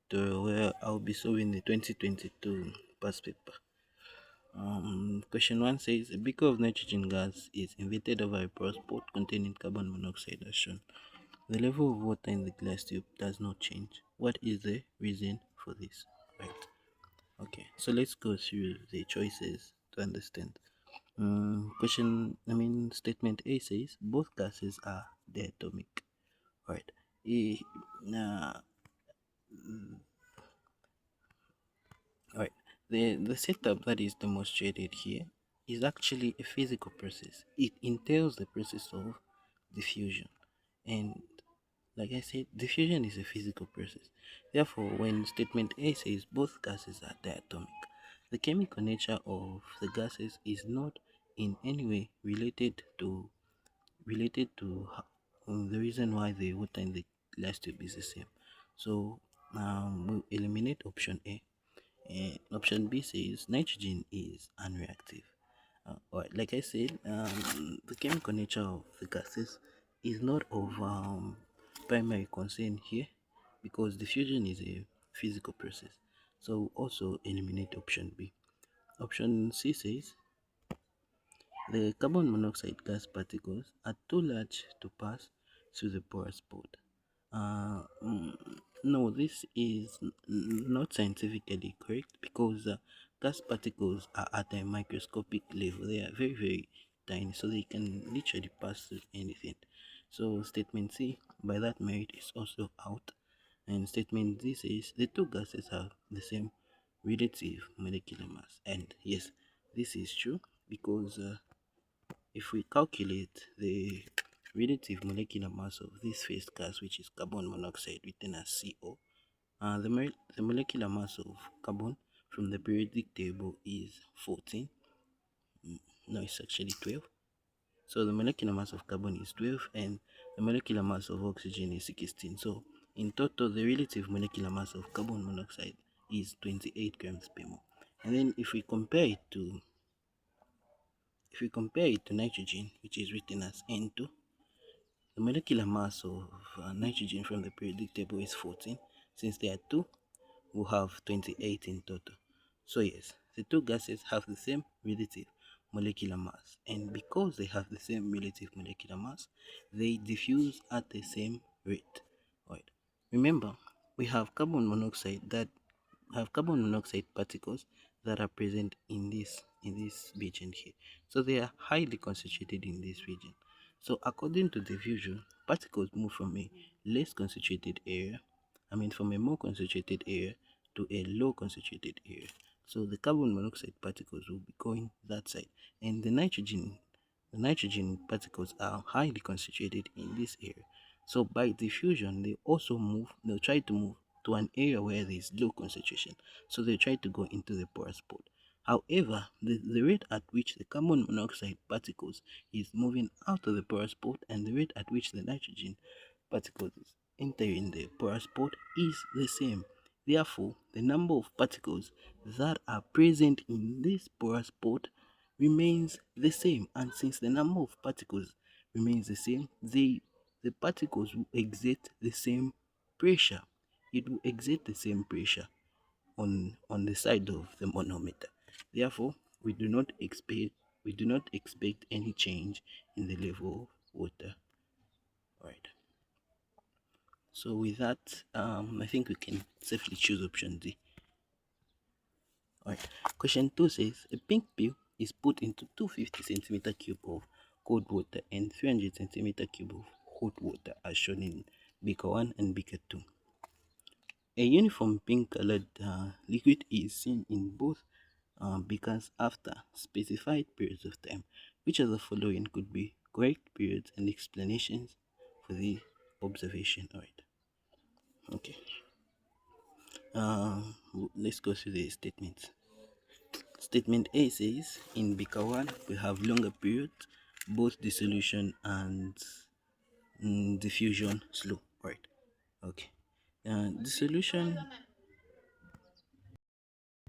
tutorial where I'll be solving the 2022 past paper. Question 1 says a beaker of nitrogen gas is inverted over a porous pot containing carbon monoxide as shown. The level of water in the glass tube does not change. What is the reason for this? Right. Okay, so let's go through the choices to understand. Statement A says both gases are diatomic. Right. E, uh, right. The setup that is demonstrated here is actually a physical process. It entails the process of diffusion, and like I said, diffusion is a physical process. Therefore, when statement A says both gases are diatomic, the chemical nature of the gases is not in any way related to the reason why the water in the glass tube is the same. So we'll eliminate option A. Option B says nitrogen is unreactive. Like I said, the chemical nature of the gases is not of primary concern here because diffusion is a physical process. So also eliminate option B. Option C says the carbon monoxide gas particles are too large to pass through the porous pot. Uh, mm, no, this is not scientifically correct because gas particles are at a microscopic level. They are very, very tiny, so they can literally pass through anything. So statement C, by that merit, is also out. And statement D says the two gases have the same relative molecular mass. And yes, this is true because if we calculate the relative molecular mass of this first gas, which is carbon monoxide written as CO, the molecular mass of carbon from the periodic table is 14. No, it's actually 12. So the molecular mass of carbon is 12 and the molecular mass of oxygen is 16. So in total, the relative molecular mass of carbon monoxide is 28 grams per mole. And then if we compare it to nitrogen, which is written as N2, the molecular mass of nitrogen from the periodic table is 14. Since there are two, we'll have 28 in total. So yes, the two gases have the same relative molecular mass, and because they have the same relative molecular mass, they diffuse at the same rate. Right. Remember, we have carbon monoxide particles that are present in this region here. So they are highly concentrated in this region. So according to diffusion, particles move from a less concentrated area, from a more concentrated area to a low concentrated area. So the carbon monoxide particles will be going that side, and the nitrogen particles are highly concentrated in this area. So by diffusion, they'll try to move to an area where there is low concentration. So they try to go into the porous pot. However, the rate at which the carbon monoxide particles is moving out of the porous pot and the rate at which the nitrogen particles is entering the porous pot is the same. Therefore, the number of particles that are present in this porous pot remains the same. And since the number of particles remains the same, the particles will exert the same pressure. It will exert the same pressure on the side of the manometer. Therefore, we do not expect any change in the level of water. Right. So with that, I think we can safely choose option D. Alright. Question 2 says a pink pill is put into 250 centimeter cube of cold water and 300 centimeter cube of hot water as shown in beaker 1 and beaker 2. A uniform pink colored liquid is seen in both beakers after specified periods of time. Which of the following could be correct periods and explanations for the observation? Alright. Okay. Let's go through the statements. Statement A says in beaker 1 we have longer periods, both dissolution and diffusion slow. Right. Okay. Dissolution